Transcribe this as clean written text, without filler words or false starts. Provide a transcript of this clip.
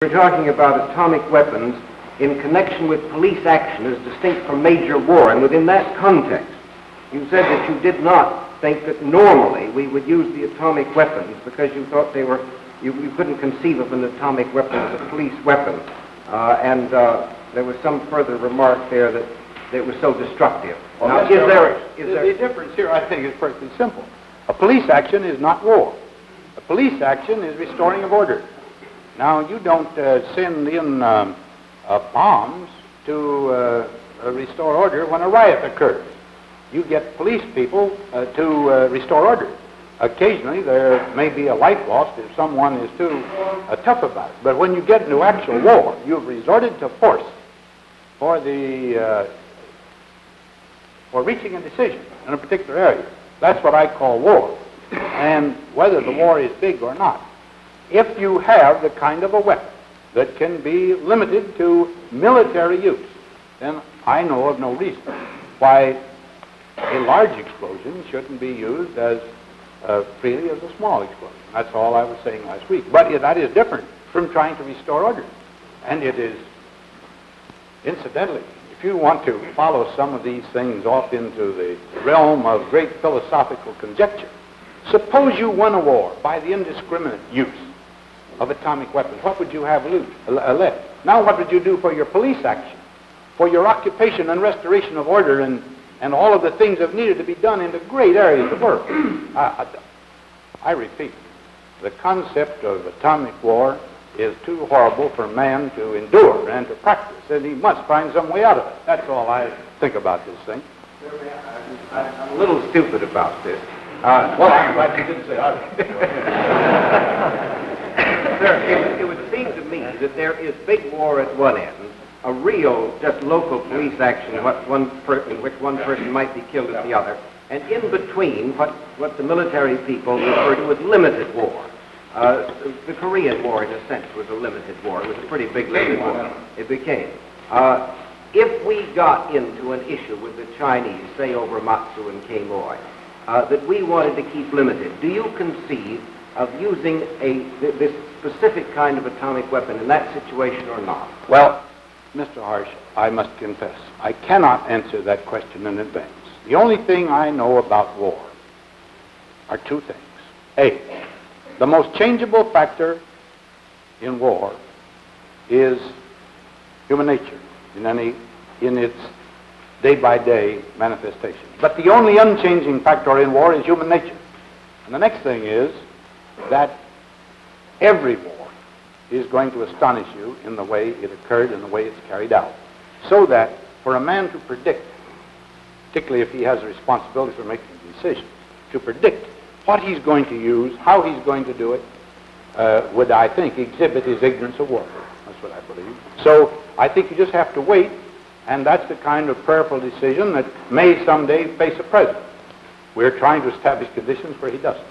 We're talking about atomic weapons in connection with police action as distinct from major war, and within that context, you said that you did not think that normally we would use the atomic weapons because you thought they were, you couldn't conceive of an atomic weapon as a police weapon, and there was some further remark there that it was so destructive. Well, now, the difference here, I think, is perfectly simple. A police action is not war. A police action is restoring of order. Now, you don't send in bombs to restore order when a riot occurs. You get police people to restore order. Occasionally, there may be a life lost if someone is too tough about it. But when you get into actual war, you've resorted to force for reaching a decision in a particular area. That's what I call war. And whether the war is big or not, if you have the kind of a weapon that can be limited to military use, then I know of no reason why a large explosion shouldn't be used as freely as a small explosion. That's all I was saying last week. But that is different from trying to restore order. And it is, incidentally, if you want to follow some of these things off into the realm of great philosophical conjecture, suppose you won a war by the indiscriminate use of atomic weapons. What would you have left? Now what would you do for your police action, for your occupation and restoration of order and all of the things that needed to be done into great areas of work? I repeat, the concept of atomic war is too horrible for man to endure and to practice, and he must find some way out of it. That's all I think about this thing. I'm a little stupid about this. Well, I'm glad you didn't say Sir, it would seem to me that there is big war at one end, a real, just local police action in which one person might be killed at the other, and in between what the military people refer to as limited war. The Korean War, in a sense, was a limited war. It was a pretty big limited war. It became. If we got into an issue with the Chinese, say over Matsu and Quemoy, that we wanted to keep limited, do you conceive of using this specific kind of atomic weapon in that situation or not? Well, Mr. Harsh, I must confess, I cannot answer that question in advance. The only thing I know about war are two things. A, the most changeable factor in war is human nature in its day-by-day manifestation. But the only unchanging factor in war is human nature. And the next thing is that every war is going to astonish you in the way it occurred and the way it's carried out. So that for a man to predict, particularly if he has a responsibility for making a decision, to predict what he's going to use, how he's going to do it, would, I think, exhibit his ignorance of war. That's what I believe. So I think you just have to wait, and that's the kind of prayerful decision that may someday face a president. We're trying to establish conditions where he doesn't.